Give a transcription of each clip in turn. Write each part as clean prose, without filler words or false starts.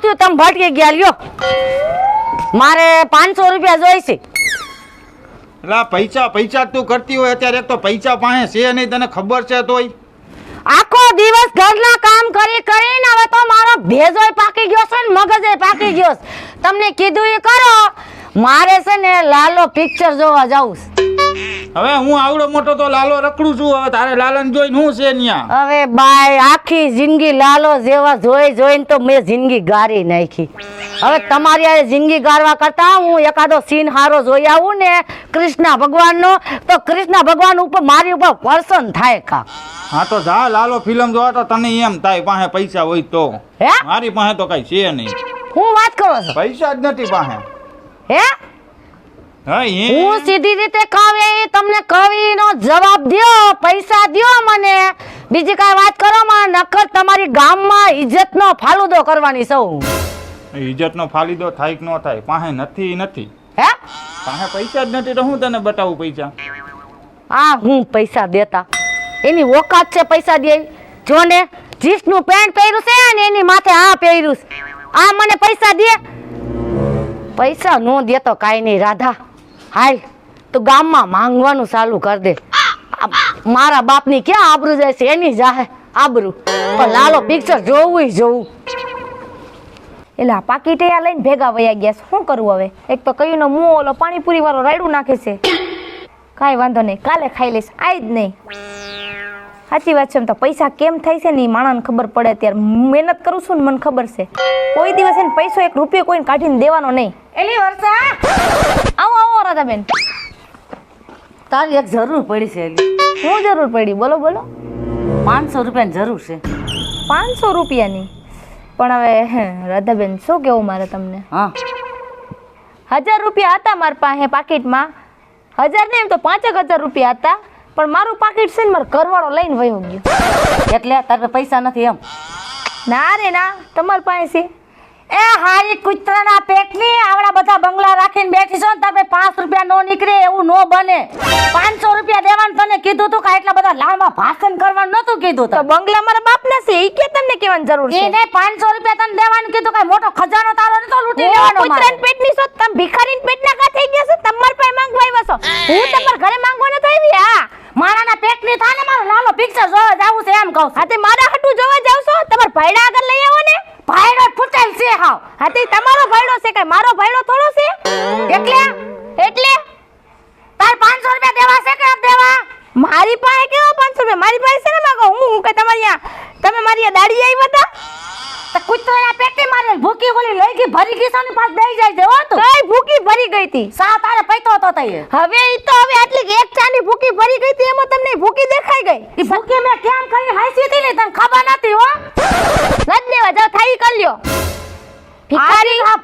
થયું તમે ભટકી ગયા લ્યો મારે 500 રૂપિયા જોઈશે એલા પૈસા તું કરતી હોય અત્યારે એક તો પૈસા પાસે છે નહીં તને ખબર છે તોય આખો દિવસ ઘરના કામ કરીને હવે તો મારો ભેજોય પાકી ગયો છે ને મગજે પાકી ગયો છે તમને કીધું એ કરો મારે છે ને લાલો પિક્ચર જોવા જાવું છે હવે હું આવડો મોટો તો લાલો રખડું છું હવે તારે લાલન જોઈને હું છે ન્યા હવે બાય આખી જિંદગી લાલો જેવા જોઈને તો મેં જિંદગી ગારી નાખી હવે તમારી આ જિંદગી ગારવા કરતા હું એકાદો સીન હારો જોઈ આવું ને કૃષ્ણ ભગવાનનો તો કૃષ્ણ ભગવાન ઉપર મારી ઉપર પ્રસન્ન થાય કા હા તો જા લાલો ફિલ્મ જોવા તો તને એમ થાય પાસે પૈસા હોય તો હે મારી પાસે તો કઈ છે નહીં હું વાત કરો છો પૈસા જ નથી પાસે હે હા હું સીધી રીતે કહે તમને કવિનો જવાબ દ્યો પૈસા દ્યો મને બીજી કાંઈ વાત કરો માં નકર તમારી ગામમાં ઇજ્જતનો ફાલુદો કરવાની સૌ ઇજ્જતનો ફાલીદો થાય કે ન થાય પાસે નથી હે પાસે પૈસા જ નથી તો હું તને બતાવું પૈસા આ હું પૈસા દેતા એની ઓકાત છે પૈસા દે જો ને જીન્સનું પેન્ટ પહેર્યું છે ને એની માથે આ પહેર્યું છે આ મને પૈસા દે પૈસા નો દે તો કાંઈ નહીં રાધા હાલ તું ગામમાં માંગવાનું ચાલુ કર દે મારા બાપની ક્યાં આબરૂ જાય છે એની જાહે આબરૂ પણ લાલો પિક્ચર જોવું એટલે આ પાકીટે આ લઈને ભેગા વયા ગયા છે શું કરવું હવે એક તો કયું નો મું ઓલો પાણીપુરી વાળો રાયડું નાખે છે કાંઈ વાંધો નહીં કાલે ખાઈ લઈશ આજ નહીં સાચી વાત છે એમ તો પૈસા કેમ થાય છે ને એ માણસને ખબર પડે ત્યારે મહેનત કરું છું ને મને ખબર છે કોઈ દિવસ એને પૈસો 1 રૂપિયો કોઈને કાઢીને દેવાનો નહીં એલી વર્ષા આવો રાધાબેન તારી એક જરૂર પડી છે એલી શું જરૂર પડી બોલો 500 રૂપિયાની જરૂર છે 500 રૂપિયાની પણ હવે રાધાબેન શું કેવું મારે તમને હા 1000 રૂપિયા હતા મારા પાસે પાકીટમાં 1000 નહીં એમ તો 5000 રૂપિયા હતા પણ મારું પાકીટ છે ને મારો ઘરવાળો લઈને વયો ગયો એટલે તારે પૈસા નથી એમ ના રે ના તમારી પાસે એ હારી કૂતરાના પેટની આવડા બધા બંગલા રાખીને બેઠી છો ને તમે 5 રૂપિયા નો નીકળે એવું નો બને 500 રૂપિયા દેવાનું તને કીધું તું કે એટલા બધા લાંબા ભાષણ કરવાનું નતું કીધું તો બંગલા મારા બાપના છે ઈ કે તમને કેવાની જરૂર છે એને 500 રૂપિયા તને દેવાનું કીધું કઈ મોટો ખજાનો તારો નતો લૂંટી લેવાનો કૂતરાના પેટની છો તમે ભિખારીના પેટના કા થઈ ગયા છો તમાર પાસે માંગવા આવ્યા છો હું તમારા ઘરે માંગવા ન આવી હા મારાના પેટની થાને મારો લાલો પિક્ચર જોવા જાવું છે એમ કહું હા તે મારા હાટુ જોવા જાવ છો તમાર ભાઈડા આગળ લઈ આવો ને ભાઈડો ફૂટેલ છે હાવ હા તે તમારો ભાઈડો છે કે મારો ભાઈડો થોડો છે એટલે તાર 500 રૂપિયા દેવા છે કે દેવા મારી પાસે કેવો 500 રૂપિયા મારી પાસે છે ને માંગો હું કે તમારી તમે મારી દાડી આવ્યા હતા તો કૂતરાના પેટની મારે ભૂકી ગોલી લઈ ગઈ ભરી ગઈ સાને પાસ દઈ જાય છે હો તું કઈ ભૂકી ભરી ગઈ હતી સા તારે પૈતો હતો તઈ હવે ઈ તો હવે આટલી એક ચાની ભૂકી ભરી ગઈ હતી એમાં તમને ભૂકી દેખાઈ ગઈ ઈ ભૂકી મે કેમ કરી હાસી હતી ને તને ખબર નથી હો નત દેવા જાવ થાઈ કર લ્યો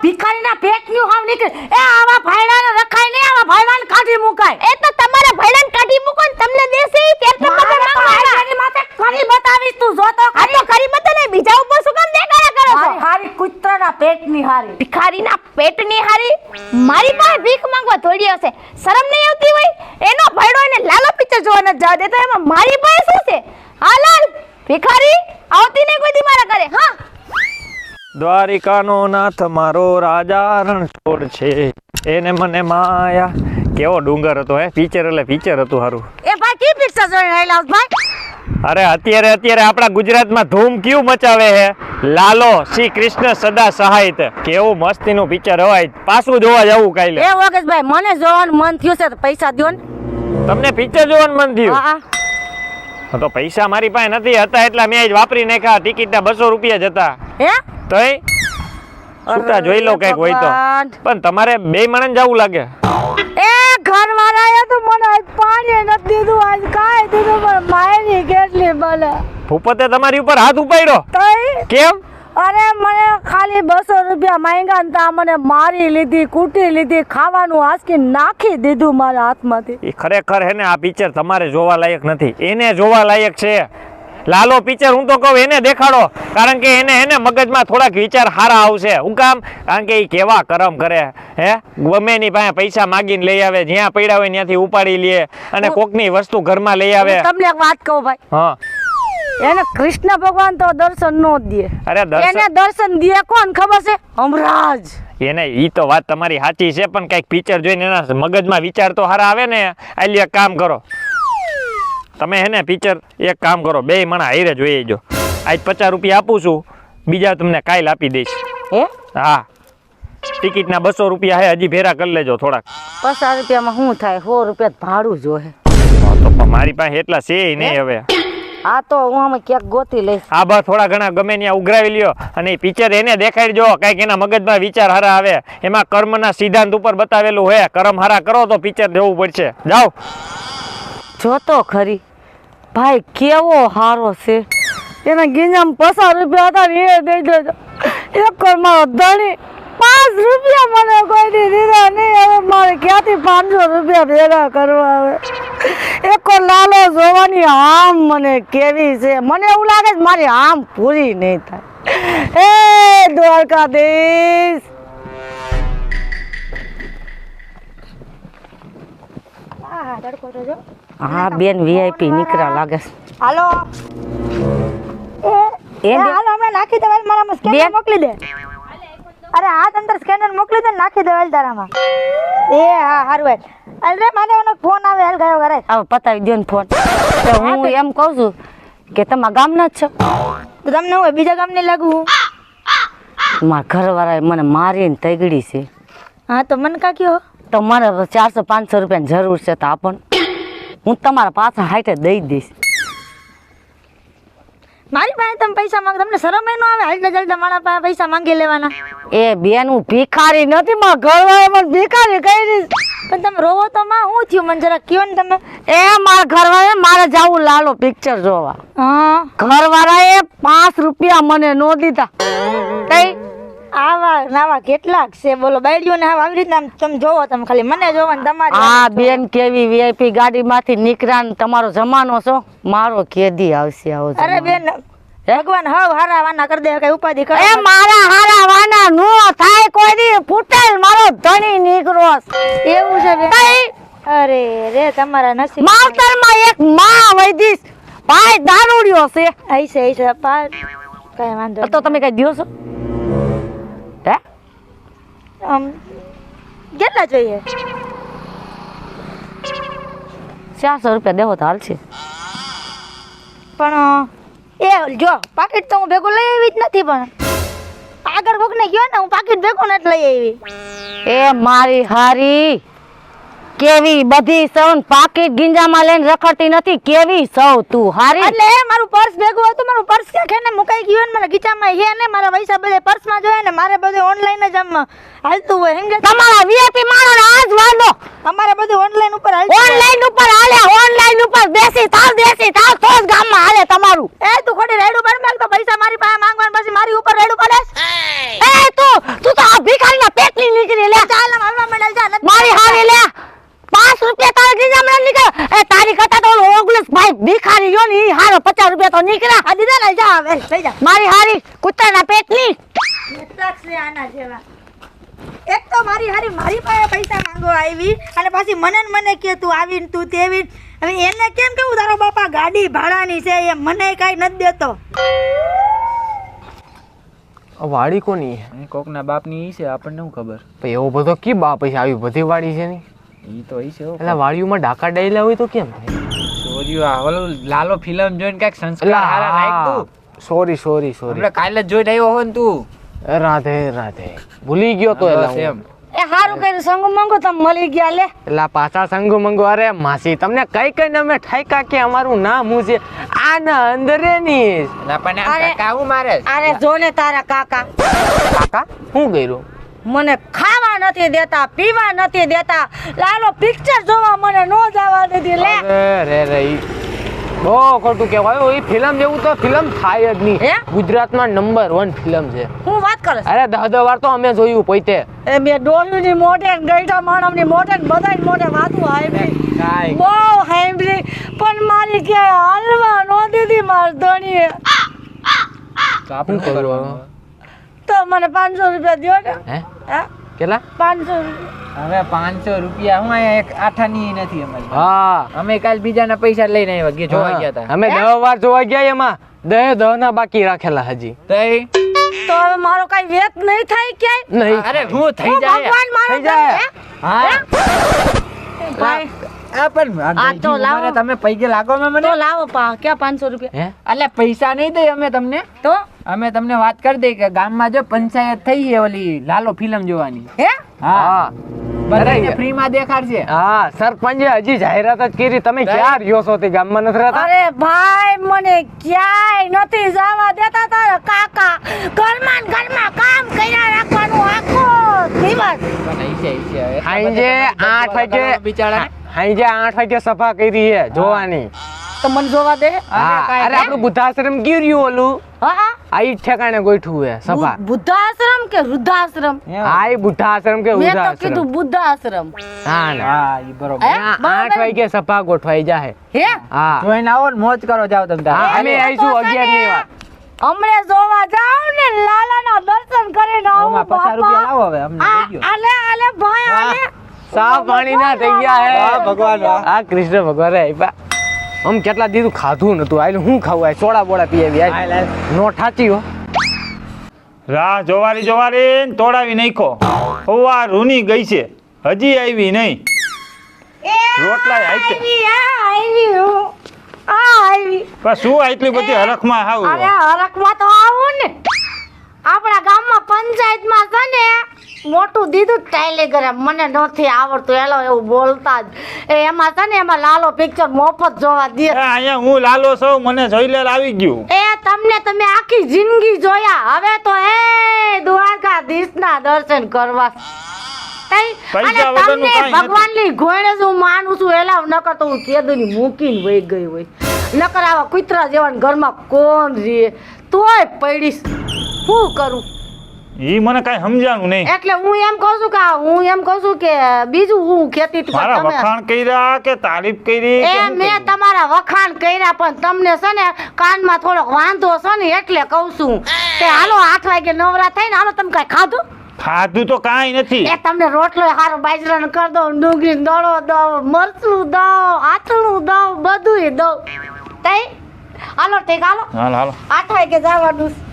ભિખારીના પેટનું હાવ નીકળે એ આવા ભાઈડાને રખાય ને આવા ભાઈડાને કાઢી મુકાય એ તો તમારા ભાઈડાને કાઢી મૂકો ને તમને દેશે ઈ તેર તમને મારી માથે કરી બતાવીશ તું જો તો આ તો કરી બતા નહીં બીજા ઉપર શું કામ દેખાડા કરો છો હારી કૂતરાના પેટની હારી ભિખારીના પેટની હારી મારી પાસે ભીખ માંગવા થોડી હશે શરમ નહીં આવતી હોય એનો ભાઈડો એને લાલો પિક્ચર જોવા ન જવા દેતો એમાં મારી પાસે શું છે હા લાલ ભિખારી આવતી નહીં કોઈ દી મારા ઘરે હા દ્વારિકાનો નાથ મારો રાજા રણછોડ છે એને મને માયા કેવો ડુંગર હતો હે પિક્ચર એટલે પિક્ચર હતું સારું એ ભાઈ કી પિક્ચર જોઈ રહેલા ભાઈ અરે અત્યારે આપણા ગુજરાતમાં ધૂમ ક્યું મચાવે હે લાલો શ્રી કૃષ્ણ સદા સહાયત કેવું મસ્તીનું પિક્ચર હોય પાછું જોવા જવું કાલે એ વગેશભાઈ મને જોવાનું મન થયું છે તો પૈસા દ્યો ને તમને પિક્ચર જોવાનું મન થયું હા તો પૈસા મારી પાસે નથી હતા એટલે મેં જ વાપરી નાખ્યા ટિકિટના 200 રૂપિયા જ હતા હે તોય છૂટા જોઈ લો કઈક હોય તો પણ તમારે બે મણન જવું લાગે એ ઘરવાળા આયા તો મને આજ પાણી નથી દીધું આજ કાઈ દીધું પણ માયની કેટલી બલે ભૂપતે તમારી ઉપર હાથ ઉપાડ્યો તઈ કેમ અરે મને ખાલી 200 રૂપિયા માંગ્યા ને તા મને મારી લીધી કૂટી લીધી ખાવાનું આસકી નાખી દીધું મારા હાથમાંથી એ ખરેખર હે ને આ પિક્ચર તમારે જોવા લાયક નથી એને જોવા લાયક છે લાલો પિક્ચર હું તો કહું એને દેખાડો કારણ કે એને મગજમાં થોડાક વિચાર સારા આવશે હું કામ કારણ કે એ કેવા કરમ કરે હે ગમે ની પાસે પૈસા માગીને લઈ આવે જ્યાં પડ્યા હોય ત્યાંથી ઉપાડી લે અને કોકની વસ્તુ ઘરમાં લઈ આવે તમને એક વાત કહું ભાઈ હા એને કૃષ્ણ ભગવાન તો દર્શન નો જ દે. અરે એને દર્શન દે કોણ ખબર છે? હમરાજ. એને ઈ તો વાત તમારી સાચી છે, પણ કઈક પિક્ચર જોઈને એના મગજમાં વિચાર તો હારા આવે ને. આલી એક કામ કરો, તમે હે ને પિક્ચર એક કામ કરો, બે મણા હારે જોઈએ જો. આજ 50 રૂપિયા આપું છું, બીજા તમને કાલ આપી દઈશ. હે હા, ટિકિટના 200 રૂપિયા હે, હજી ભેરા કરી લેજો થોડાક. 50 રૂપિયામાં શું થાય? 100 રૂપિયા ભાડું જોહે. તો પણ મારી પાસે એટલા છે નહીં હવે. આ તો હું આમાં ક્યાંક ગોતી લઈશ. હા બસ થોડા ઘણા ગમે ત્યાં ઉઘરાવી લ્યો, અને એ પિક્ચર એને દેખાડજો, કાંઈક એના મગજમાં વિચાર હારા આવે. એમાં કર્મના સિદ્ધાંત ઉપર બતાવેલું હોય, કર્મ હારા કરો તો પિક્ચર જોવું પડશે. જાઓ. જોતો ખરી ભાઈ કેવો હારો છે. એના ગીંજામાં 50 રૂપિયા હતા ને એ દઈ દેજો. એક મારો ધણી 5 રૂપિયા મને કોઈ દી દીધા નહીં. હવે મારે ક્યાંથી 500 રૂપિયા ભેગા કરવા આવે? એક લાલો જોવાની આમ મને કેવી છે. મને એવું લાગે છે મારી આમ પૂરી નહીં થાય. એ દ્વારકાધીશ. હા બેન વીઆઈપી નીકળ્યા લાગે છે. હાલો એ હાલો હમણાં નાખી દેવાય મારામાં સ્કેનર મોકલી દે. અરે હાથ અંદર સ્કેનર મોકલી દે, નાખી દેવાય તારામાં. એ હા હારું ભાઈ. અરે મારે ઓનો ફોન આવે, હાલ ગયો ઘરે. હવે પતાવી દો ને ફોન. તો હું એમ કહું છું કે તમારા ગામના જ છો? તો તમને હું બીજા ગામની લાગુ? મારા ઘરવાળાએ મને મારીને તગડી છે. હા તો મને કા કયો? તો મને 400-500 રૂપિયાની જરૂર છે, તો આપણ હું તમારા પાછા હાઈટે દઈ દઈશ. મારી પાસે તમે પૈસા માંગ, તમને શરમ ય ન આવે? હાલતા ચાલતા મારા પાસે પૈસા માંગી લેવાના. એ બેન હું ભિખારી નથી, મારા ઘરવાળાએ મને ભિખારી કરી. પણ તમે રોવો તો માં શું થયું? મને જરા કયો ને તમે. એ મારા ઘરવાળાએ મારે જાવું લાલો પિક્ચર જોવા. હા ઘરવાળાએ 5 રૂપિયા મને નો દીધા. કઈ આવા નાવા કેટલાક છે બોલો? બાયડીઓને હા આવી રીતના તમે જોવો, તમે ખાલી મને જોવો ને તમારી. આ બેન કેવી વીઆઈપી ગાડીમાંથી નીકળ્યા ને તમારો જમાનો છો. મારો કેદી આવશે આવો અરે જમાનો? બેન ભગવાન હાવ હારા વાના કરી દે, કઈ ઉપાધિ કરે. એ મારા હારા વાના નો થાય કોઈ દી. ફૂટેલ મારો ધણી નીકળો. એવું છે બેન? કઈ અરે રે તમારા નસીબ. માવતરમાં એક માં વૈદીશ ભાઈ દારૂડિયો છે. આઈસે પા કઈ વાંધો તો તમે કઈ દ્યો છો? હે કેટલા જોઈએ? 400 રૂપિયા દેવો તો હાલશે. પણ એ જો પાકીટ તો હું ભેગું લઈ આવી જ નથી, પણ આગળ કોકને ગયો ને હું પાકીટ ભેગું નથી લઈ આવી. એ મારી હારી કેવી બધી સૌ પાકીટ ગીંજામાં લઈને રખડતી નથી. કેવી સૌ તું હારી. એટલે મારું પર્સ ભેગું હતું, મારું પર્સ ક્યાં ખેને મુકાઈ ગયું ને મારા ગીચામાં હે ને મારા પૈસા બધે પર્સમાં જોયા ને મારે બધું ઓનલાઈન જ આમ હાલતું હોય. સમજે? તમારા વીઆઈપી માણસને આજ વાંધો. અમારે બધું ઓનલાઈન ઉપર હાલતું. ઓનલાઈન ઉપર હાલે, ઓનલાઈન ઉપર દેશી થાવ તો જ ગામમાં હાલે તમારું. એ તું ખોટી રેડું પર મેલ તો પૈસા મારી પાસે માંગવાન પછી મારી ઉપર રેડું પડે. એ તું તો આ ભિખારીના પેટની નીકળી લે. ચાલ આમ હલવા મેલ જા. મારી હારી લે 5 રૂપિયા તારે ગીંજામાં નીકળે. એ તારી કરતા તો ઓગલેસ ભાઈ ભિખારી જો ને ઈ હારો 50 રૂપિયા તો નીકળ્યા. આ દીધા લઈ જા હવે લઈ જા. મારી હારી કૂતરાના પેટની. કેટલાક છે આના જેવા. એક તો મારી હારી મારી પાસે પૈસા માંગવા આવી અને પાછી મને કે તું આવીને તું તેવી. હવે એને કેમ કેવું તારો બાપા ગાડી ભાડાની છે એ મને કાઈ નથી દેતો. વાડી કોની કોકના બાપની ઈ છે, આપણને શું ખબર? ભાઈ એવો બધો કી બાપ છે? આવી બધી વાડી છે ની. ઈ તો ઈ છે હો. એટલે વાડીઓમાં ડાકા ડાયલા હોય તો કેમ થાય? ચોરીઓ આ ઓલો લાલો ફિલ્મ જોઈને કાંઈક સંસ્કાર હારા રાખ તું. સોરી હમણાં કાલે જ જોઈને આવ્યો હો ને તું. રાધે રાધે ભૂલી ગયો તો બસ એટલે એમ. એ હારું કર્યું સંગ મંગો તમે મળી ગયા લે. એટલે પાછા સંગો મંગો. અરે માસી તમને કઈ અમે ઠાઈકા કે અમારું નામ હું છે આના અંદર ની. એટલે આપણને આમ અરે. કાકા હું મારે છે? અરે જો ને તારા કાકા કાકા શું કર્યું? મને ખાવા નથી દેતા, પીવા નથી દેતા, લાલો પિક્ચર જોવા મને નો જવા દીધી લે. અરે રે બહુ ખોટું કહેવાય. એ ફિલ્મ જેવું તો ફિલ્મ થાય જ નહીં. હે? ગુજરાતમાં નંબર 1 ફિલ્મ છે. હું વાત કરે અરે 10 વાર તો અમે જોયું પોતે. એ બે ડોલીની મોઢે ને ગઈઢા માણસની મોઢે ને બધાની મોઢે વાતું હાંભળી. કાંઈ. બહુ હાંભળી પણ મારી કે હાલવા નો દીધી માર ધણીએ. તો આપણે શું શું કરવાનું? કરવાનું? તો મને 500 રૂપિયા દ્યો ને. હે હે? કેટલા 500 હવે 500 રૂપિયા હું અહીંયા એક આઠાની નથી અમારી. હા અમે કાલ બીજાના પૈસા લઈને આવ્યા ગયા, જોવા ગયા હતા. અમે 10 વાર જોવા ગયા એમાં 10 ના બાકી રાખેલા હજી તઈ તો હવે મારો કઈ વેત નહીં થાય ક્યાંય નહીં અરે હું થઈ હું જાય. ભગવાન મારો થઈ જાય. હે? હા ભાઈ આ પણ આ તો લાવો. મને તમે પૈકે લાગો માં મને. તો લાવો પા ક્યાં 500 રૂપિયા હે અલ્યા પૈસા નહીં દે અમે તમને. તો અમે તમને વાત કરી દઈ કે ગામમાં જો પંચાયત થઈ છે ઓલી લાલો ફિલ્મ જોવાની. હે હા હા બધાને ફ્રી માં દેખાડશે. હા સરપંચે હજી જાહેરાત જ કરી તમે ક્યાં રહ્યો છો તે ગામમાં નથી રહેતા અરે ભાઈ મને ક્યાંય નથી જવા દેતા તારા કાકા ઘરમાં ને ઘરમાં કામ કર્યા રાખવાનું આખો દિવસ પણ ઈશે હવે. સાંજે 8 વાગે બિચારા સાંજે 8 વાગે સભા કરી છે જોવાની તો મને જોવા દે હા અરે આપણું બુદ્ધાશ્રમ ગયું રહ્યું ઓલું હા આ ઈ ઠેકાણે ગોઠવું હે સભા બુદ્ધાશ્રમ કે વૃદ્ધાશ્રમ આ ઈ બુદ્ધાશ્રમ કે મેં તો વૃદ્ધાશ્રમ કીધું બુદ્ધાશ્રમ હા ને હા ઈ બરોબર. હે? ત્યાં બરાબર. 8 વાગે સભા ગોઠવાઈ જાય હે હા જોઈને આવો ને મોજ કરો જાવ તમે તાર. હા અમે આવીશું 11 ની વાર હમણે જોવા જાવ ને લાલાના દર્શન કરીને આવું ઓમાં 50 રૂપિયા લાવો હવે અમને દઈ દ્યો. આલે આલે ભાઈ આલે સાફ પાણી ના થઈ ગયા હે વાહ ભગવાન, વાહ. આ કૃષ્ણ ભગવાન રે આપ્યા આમ કેટલા દીધું ખાધું નતું આલે હું ખાવું આ સોડા બોડા પી આવી હાલ, હાલ. નો ઠાચી હો રાહ જોવારી ને તોડાવી નાખો. ઓવા રૂની ગઈ છે, હજી આવી નહીં. રોટલા હાઈતે. આવી હું આવી પણ શું આટલી બધી હરખમાં હાવ અરે હરખમાં તો આવું ને આપણા ગામમાં પંચાયતમાં છે ને મોટું દીધું ટેલિગ્રામ મને નથી આવડતું એલો એવું બોલતા જ એમાં છે ને એમાં લાલો પિક્ચર મફત જોવા દે એ અહીંયા હું લાલો છું, મને જોઈ લે આવી ગયું. એ તમને તમે આખી જિંદગી જોયા હવે તો એ દ્વારકાધીશના દર્શન કરવા તઈ પૈસા અને વગરનું તમને કાંઈ નથી. ભગવાનની ઘોડે જ હું માનું છું એલા નકર તો હું કેદુની મૂકીને વહી ગઈ હોય નકર આવા કૂતરા જેવા ને ઘરમાં કોણ રે તોય પડીશ શું કરું ઈ મને કાંઈ સમજાણું નહીં. એટલે હું એમ કહું છું કે બીજું હું ખેતી તો મારા તમે વખાણ કર્યા કે તારીફ કરી કે એ શું મેં કર્યું? તમારા વખાણ કર્યા પણ તમને છે ને કાનમાં થોડોક વાંધો છે ને એટલે કહું છું કે હાલો 8 વાગે નવરા થઈને હાલો તમે કાંઈ ખાધું ખાધું તો કાંઈ નથી. એ તમને રોટલો હારો બાજરાનો કરી દઉં ડુંગળી દળો દઉં મરચું દઉં આથણું દઉં બધુંય દઉં તઈ હાલો ઠીક હાલો હાલ હાલો 8 વાગે જવાનું છે.